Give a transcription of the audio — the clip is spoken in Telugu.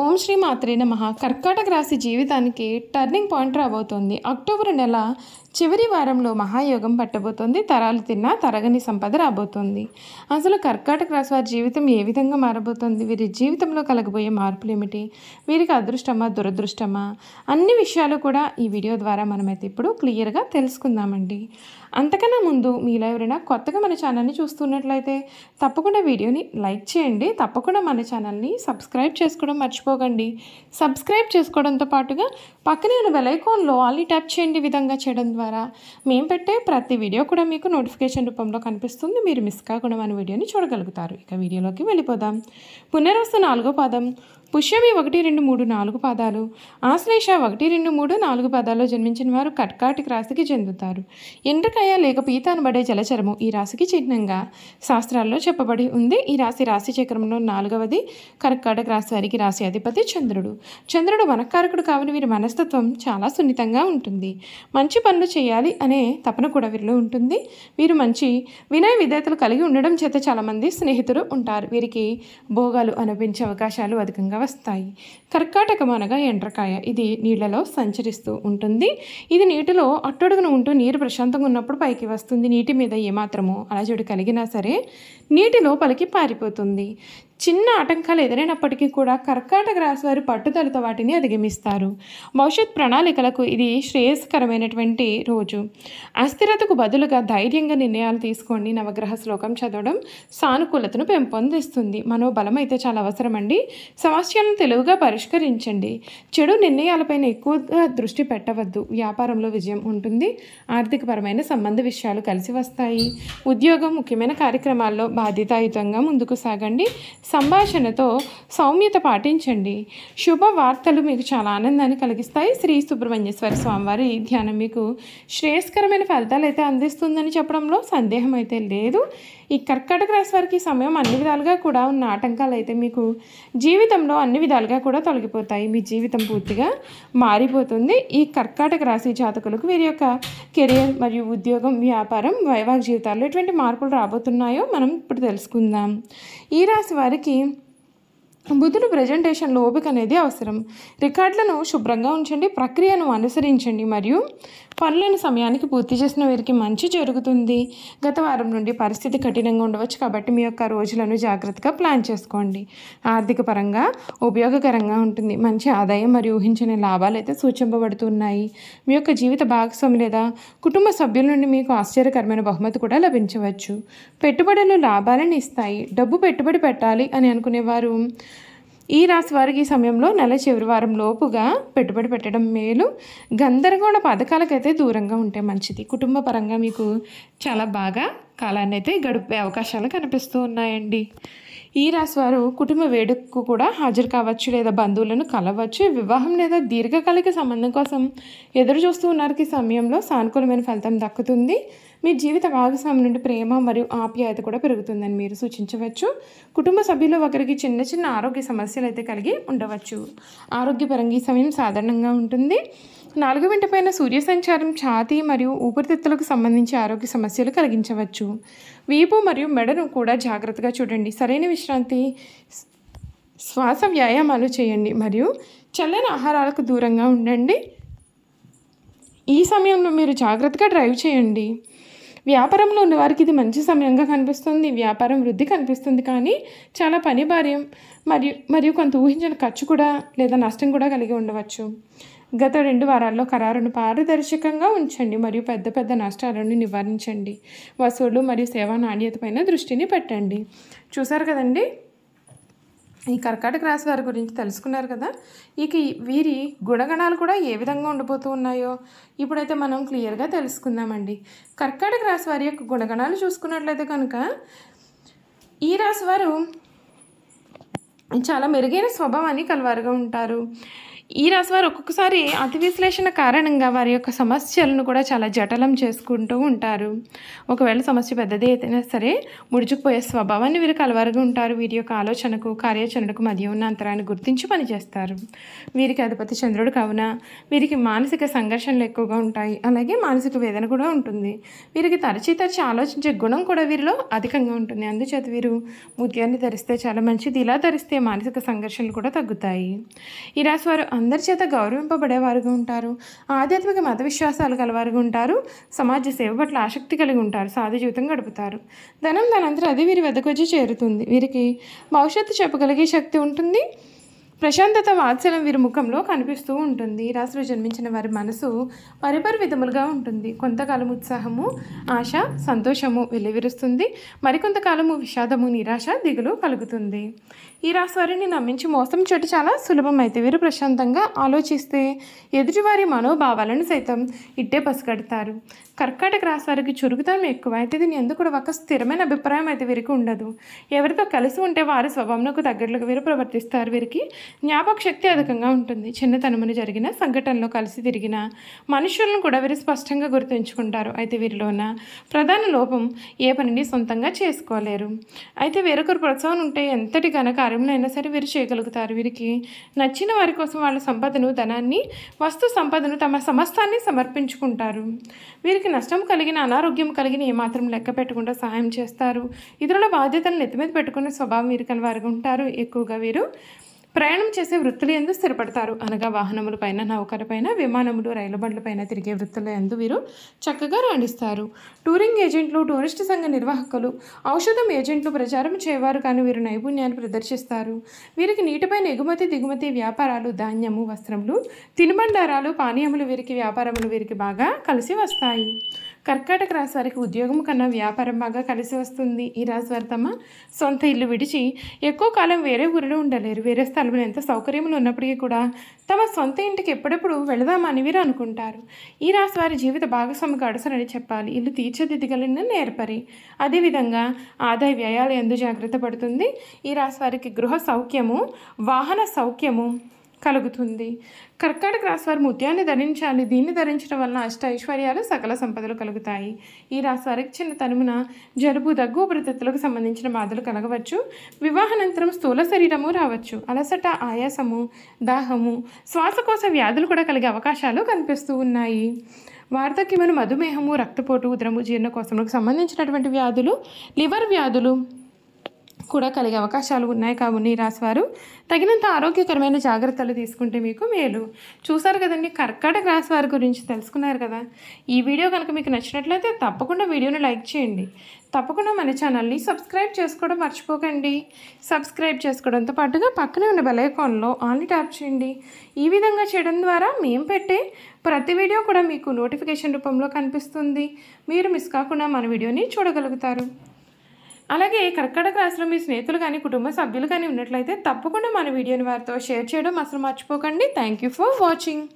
ఓం శ్రీ మాత్రే నమః. కర్కాటక రాశి జీవితానికి టర్నింగ్ పాయింట్ రాబోతోంది. అక్టోబర్ నెల చివరి వారంలో మహాయోగం పట్టబోతోంది. తరాలు తిన్నా తరగని సంపద రాబోతోంది. అసలు కర్కాటక రాశి వారి జీవితం ఏ విధంగా మారబోతోంది? వీరి జీవితంలో కలగబోయే మార్పులు ఏమిటి? వీరికి అదృష్టమా దురదృష్టమా? అన్ని విషయాలు కూడా ఈ వీడియో ద్వారా మనమైతే ఇప్పుడు క్లియర్గా తెలుసుకుందామండి. అంతకన్నా ముందు మీలో ఎవరైనా కొత్తగా మన ఛానల్ని చూస్తున్నట్లయితే తప్పకుండా వీడియోని లైక్ చేయండి. తప్పకుండా మన ఛానల్ని సబ్స్క్రైబ్ చేసుకోవడం మర్చిపోకండి. సబ్స్క్రైబ్ చేసుకోవడంతో పాటుగా పక్కనే ఉన్న బెల్ ఐకాన్లో ఆల్ని ట్యాప్ చేయండి. ఈ విధంగా చేయడం ద్వారా మేము పెట్టే ప్రతి వీడియో కూడా మీకు నోటిఫికేషన్ రూపంలో కనిపిస్తుంది. మీరు మిస్ కాకుండా మన వీడియోని చూడగలుగుతారు. ఇక వీడియోలోకి వెళ్ళిపోదాం. పునర్వసు 4వ పాదం, పుష్యమి 1, 2, 3, 4 పాదాలు, ఆశ్లేష 1, 2, 3, 4 పాదాల్లో జన్మించిన వారు కర్కాటక రాశికి చెందుతారు. ఎండ్రకాయ లేక పీత అనబడే జలచరము ఈ రాశికి చిహ్నంగా శాస్త్రాల్లో చెప్పబడి ఉంది. ఈ రాశి చక్రంలో 4వది. కర్కాటక రాశి వారికి రాశి అధిపతి చంద్రుడు. చంద్రుడు వనకారకుడు కావున వీరి మనస్తత్వం చాలా సున్నితంగా ఉంటుంది. మంచి పనులు చేయాలి అనే తపన కూడా వీరిలో ఉంటుంది. వీరు మంచి వినయ విధేయతలు కలిగి ఉండడం చేత చాలామంది స్నేహితులు ఉంటారు. వీరికి భోగాలు అనిపించే అవకాశాలు అధికంగా వస్తాయి. కర్కాటకం అనగా ఎండ్రకాయ. ఇది నీళ్లలో సంచరిస్తూ ఉంటుంది. ఇది నీటిలో అట్టడుగున ఉంటూ నీరు ప్రశాంతంగా ఉన్నప్పుడు పైకి వస్తుంది. నీటి మీద ఏమాత్రమో అలజడి కలిగినా సరే నీటి లోపలికి పారిపోతుంది. చిన్న ఆటంకాలు ఎదురైనప్పటికీ కూడా కర్కాటక రాశి వారి పట్టుదలతో వాటిని అధిగమిస్తారు. భవిష్యత్ ప్రణాళికలకు ఇది శ్రేయస్కరమైనటువంటి రోజు. అస్థిరతకు బదులుగా ధైర్యంగా నిర్ణయాలు తీసుకోండి. నవగ్రహ శ్లోకం చదవడం సానుకూలతను పెంపొందిస్తుంది. మనోబలం అయితే చాలా అవసరమండి. సమస్యలను తెలివిగా పరిష్కరించండి. చెడు నిర్ణయాలపైన ఎక్కువగా దృష్టి పెట్టవద్దు. వ్యాపారంలో విజయం ఉంటుంది. ఆర్థికపరమైన సంబంధ విషయాలు కలిసి వస్తాయి. ఉద్యోగం, ముఖ్యమైన కార్యక్రమాల్లో బాధ్యతాయుతంగా ముందుకు సాగండి. సంభాషణతో సౌమ్యత పాటించండి. శుభవార్తలు మీకు చాలా ఆనందాన్ని కలిగిస్తాయి. శ్రీ సుబ్రహ్మణ్యేశ్వర స్వామివారి ధ్యానం మీకు శ్రేయస్కరమైన ఫలితాలు అయితే అందిస్తుందని చెప్పడంలో సందేహం అయితే లేదు. ఈ కర్కాటక రాశి వారికి సమయం అన్ని విధాలుగా కూడా ఉన్న ఆటంకాలు అయితే మీకు జీవితంలో అన్ని విధాలుగా కూడా తొలగిపోతాయి. మీ జీవితం పూర్తిగా మారిపోతుంది. ఈ కర్కాటక రాశి జాతకులకు వీరి యొక్క కెరియర్ మరియు ఉద్యోగం, వ్యాపారం, వైవాహిక జీవితాల్లో ఎటువంటి మార్పులు రాబోతున్నాయో మనం ఇప్పుడు తెలుసుకుందాం. ఈ రాశి వారికి బుధుడు ప్రజెంటేషన్లో ఓపిక అనేది అవసరం. రికార్డులను శుభ్రంగా ఉంచండి. ప్రక్రియను అనుసరించండి మరియు పనులను సమయానికి పూర్తి చేసిన వీరికి మంచి జరుగుతుంది. గత వారం నుండి పరిస్థితి కఠినంగా ఉండవచ్చు కాబట్టి మీ యొక్క రోజులను జాగ్రత్తగా ప్లాన్ చేసుకోండి. ఆర్థిక పరంగా ఉపయోగకరంగా ఉంటుంది. మంచి ఆదాయం మరియు ఊహించని లాభాలు అయితే సూచింపబడుతున్నాయి. మీ యొక్క జీవిత భాగస్వామి లేదా కుటుంబ సభ్యుల నుండి మీకు ఆశ్చర్యకరమైన బహుమతి కూడా లభించవచ్చు. పెట్టుబడులు లాభాలను ఇస్తాయి. డబ్బు పెట్టుబడి పెట్టాలి అని అనుకునేవారు ఈ రాశి వారికి ఈ సమయంలో నెల చివరి వారం లోపుగా పెట్టుబడి పెట్టడం మేలు. గందరగోళ పథకాలకైతే దూరంగా ఉంటే మంచిది. కుటుంబ పరంగా మీకు చాలా బాగా కాలాన్ని అయితే గడిపే అవకాశాలు కనిపిస్తూ ఉన్నాయండి. ఈ రాశి వారు కుటుంబ వేడుకకు కూడా హాజరు కావచ్చు లేదా బంధువులను కలవచ్చు. వివాహం లేదా దీర్ఘకాలిక సంబంధం కోసం ఎదురు చూస్తూ ఉన్నారు. ఈ సమయంలో సానుకూలమైన ఫలితం దక్కుతుంది. మీ జీవిత భాగస్వామి నుండి ప్రేమ మరియు ఆప్యాయత కూడా పెరుగుతుందని మీరు సూచించవచ్చు. కుటుంబ సభ్యులు ఒకరికి చిన్న చిన్న ఆరోగ్య సమస్యలు అయితే కలిగి ఉండవచ్చు. ఆరోగ్యపరంగా ఈ సమయం సాధారణంగా ఉంటుంది. 4వ ఇంటి పైన సూర్య సంచారం ఛాతీ మరియు ఊపిరితిత్తులకు సంబంధించి ఆరోగ్య సమస్యలు కలిగించవచ్చు. వీపు మరియు మెడను కూడా జాగ్రత్తగా చూడండి. సరైన విశ్రాంతి, శ్వాస వ్యాయామాలు చేయండి మరియు చల్లని ఆహారాలకు దూరంగా ఉండండి. ఈ సమయంలో మీరు జాగ్రత్తగా డ్రైవ్ చేయండి. వ్యాపారంలో ఉన్న వారికి ఇది మంచి సమయంగా కనిపిస్తుంది. వ్యాపారం వృద్ధి కనిపిస్తుంది, కానీ చాలా పని భార్యం మరియు కొంత ఊహించిన ఖర్చు కూడా లేదా నష్టం కూడా కలిగి ఉండవచ్చు. గత 2 వారాల్లో ఖరారును పారదర్శకంగా ఉంచండి మరియు పెద్ద నష్టాలను నివారించండి. వసూళ్లు మరియు సేవా నాణ్యత పైన దృష్టిని పెట్టండి. చూసారు కదండి, ఈ కర్కాటక రాశి వారి గురించి తెలుసుకున్నారు కదా. ఇక వీరి గుణగణాలు కూడా ఏ విధంగా ఉండిపోతూ ఉన్నాయో ఇప్పుడైతే మనం క్లియర్గా తెలుసుకుందామండి. కర్కాటక రాశి వారి యొక్క గుణగణాలు చూసుకున్నట్లయితే కనుక ఈ రాశి వారు చాలా మెరుగైన స్వభావాన్ని కలవారుగా ఉంటారు. ఈ రాశి వారు ఒక్కొక్కసారి అతి విశ్లేషణ కారణంగా వారి యొక్క సమస్యలను కూడా చాలా జటలం చేసుకుంటూ ఉంటారు. ఒకవేళ సమస్య పెద్దది అయితేనే సరే ముడుచుకుపోయే స్వభావాన్ని వీరు కలవారుగా ఉంటారు. వీరి యొక్క ఆలోచనకు కార్యాచరణకు మధ్య ఉన్న అంతరాన్ని గుర్తించి పనిచేస్తారు. వీరికి అధిపతి చంద్రుడు కావున వీరికి మానసిక సంఘర్షణలు ఎక్కువగా ఉంటాయి. అలాగే మానసిక వేదన కూడా ఉంటుంది. వీరికి తరచి ఆలోచించే గుణం కూడా వీరిలో అధికంగా ఉంటుంది. అందుచేత వీరు ముత్యాన్ని ధరిస్తే చాలా మంచిది. ఇలా ధరిస్తే మానసిక సంఘర్షణలు కూడా తగ్గుతాయి. ఈ రాశి వారు అందరి చేత గౌరవింపబడేవారుగా ఉంటారు. ఆధ్యాత్మిక మత విశ్వాసాలు కలవారుగా ఉంటారు. సమాజ సేవ పట్ల ఆసక్తి కలిగి ఉంటారు. సాధు జీవితం గడుపుతారు. దానంతరం అది వీరి వద్దకు వచ్చి చేరుతుంది. వీరికి భవిష్యత్తు చెప్పగలిగే శక్తి ఉంటుంది. ప్రశాంతత వాత్సల్యం వీరి ముఖంలో కనిపిస్తూ ఉంటుంది. ఈ రాశిలో జన్మించిన వారి మనసు విధములుగా ఉంటుంది. కొంతకాలం ఉత్సాహము, ఆశ, సంతోషము వెల్లివిరుస్తుంది. మరికొంతకాలము విషాదము, నిరాశ, దిగులు కలుగుతుంది. ఈ రాశి వారిని నమ్మించి మోసం చేయడం చాలా సులభం. అయితే వీరు ప్రశాంతంగా ఆలోచిస్తే ఎదుటివారి మనోభావాలను సైతం ఇట్టే పసిగడతారు. కర్కాటక రాశి వారికి చురుకుతనం ఎక్కువ. అయితే దీని ఎందుకు కూడా ఒక స్థిరమైన అభిప్రాయం అయితే వీరికి ఉండదు. ఎవరితో కలిసి ఉంటే వారి స్వభావంకు తగ్గట్లుగా వీరు ప్రవర్తిస్తారు. వీరికి జ్ఞాపక శక్తి అధికంగా ఉంటుంది. చిన్నతనమున జరిగిన సంఘటనలో కలిసి తిరిగిన మనుషులను కూడా వీరు స్పష్టంగా గుర్తుంచుకుంటారు. అయితే వీరిలో ఉన్న ప్రధాన లోపం ఏ పనిని సొంతంగా చేసుకోలేరు. అయితే వేరొకరు ప్రోత్సాహం ఉంటే ఎంతటి ఘన కార్యంలో అయినా సరే వీరు చేయగలుగుతారు. వీరికి నచ్చిన వారి కోసం వాళ్ళ సంపదను, ధనాన్ని, వస్తు సంపదను, తమ సమస్తాన్ని సమర్పించుకుంటారు. వీరికి నష్టం కలిగిన, అనారోగ్యం కలిగిన ఏమాత్రం లెక్క పెట్టకుండా సహాయం చేస్తారు. ఇతరుల బాధ్యతలను నెత్తిమీద పెట్టుకునే స్వభావం వీరు కలవారుగా ఉంటారు. ఎక్కువగా వీరు ప్రయాణం చేసే వృత్తులు ఎందు స్థిరపడతారు. అనగా వాహనములపైన, నౌకలపైన, విమానములు, రైలు బండ్లపైన తిరిగే వృత్తుల ఎందు వీరు చక్కగా రాణిస్తారు. టూరింగ్ ఏజెంట్లు, టూరిస్టు సంఘ నిర్వాహకులు, ఔషధం ఏజెంట్లు ప్రచారం చేయవారు కానీ వీరు నైపుణ్యాన్ని ప్రదర్శిస్తారు. వీరికి నీటిపైన ఎగుమతి దిగుమతి వ్యాపారాలు, ధాన్యము, వస్త్రములు, తినుబండారాలు, పానీయములు వీరికి వ్యాపారములు వీరికి బాగా కలిసి వస్తాయి. కర్కాటక రాశి వారికి ఉద్యోగం కన్నా వ్యాపారం బాగా కలిసి వస్తుంది. ఈ రాశి వారు తమ సొంత ఇల్లు విడిచి ఎక్కువ కాలం వేరే ఊరిలో ఉండలేరు. వేరే స్థలంలో ఎంత సౌకర్యములు ఉన్నప్పటికీ కూడా తమ సొంత ఇంటికి ఎప్పుడెప్పుడు వెళదామని వీరు అనుకుంటారు. ఈ రాశి వారి జీవిత భాగస్వామి గడసరని చెప్పాలి. ఇల్లు తీర్చిదిద్దగలిగిన నేర్పరి. అదేవిధంగా ఆదాయ వ్యయాలు ఎందు జాగ్రత్త పడుతుంది. ఈ రాశి వారికి గృహ సౌఖ్యము, వాహన సౌఖ్యము కలుగుతుంది. కర్కాటక రాశి వారు ముత్యాన్ని ధరించాలి. దీన్ని ధరించడం వలన అష్ట ఐశ్వర్యాలు, సకల సంపదలు కలుగుతాయి. ఈ రాశి వారికి చిన్న తనుమున జలుబు, దగ్గు, ఉపరితిత్తులకు సంబంధించిన బాధలు కలగవచ్చు. వివాహానంతరం స్థూల శరీరము రావచ్చు. అలసట, ఆయాసము, దాహము, శ్వాసకోశ వ్యాధులు కూడా కలిగే అవకాశాలు కనిపిస్తూ ఉన్నాయి. వార్ధక్యమైన మధుమేహము, రక్తపోటు, ఉదరము, జీర్ణకోశములకు సంబంధించినటువంటి వ్యాధులు, లివర్ వ్యాధులు కూడా కలిగే అవకాశాలు ఉన్నాయి. కావున ఈ రాశివారు తగినంత ఆరోగ్యకరమైన జాగ్రత్తలు తీసుకుంటే మీకు మేలు. చూసారు కదండి, కర్కాటక రాశి వారి గురించి తెలుసుకున్నారు కదా. ఈ వీడియో కనుక మీకు నచ్చినట్లయితే తప్పకుండా వీడియోని లైక్ చేయండి. తప్పకుండా మన ఛానల్ని సబ్స్క్రైబ్ చేసుకోవడం మర్చిపోకండి. సబ్స్క్రైబ్ చేసుకోవడంతో పాటుగా పక్కనే ఉన్న బెల్ ఐకాన్లో ఆల్ని ట్యాప్ చేయండి. ఈ విధంగా చేయడం ద్వారా మేము పెట్టే ప్రతి వీడియో కూడా మీకు నోటిఫికేషన్ రూపంలో కనిపిస్తుంది. మీరు మిస్ కాకుండా మన వీడియోని చూడగలుగుతారు. అలాగే కర్కాటక రాశిలో మీ స్నేహితులు కానీ, కుటుంబ సభ్యులు కానీ ఉన్నట్లయితే తప్పకుండా మన వీడియోని వారితో షేర్ చేయడం అసలు మర్చిపోకండి. Thank you for watching.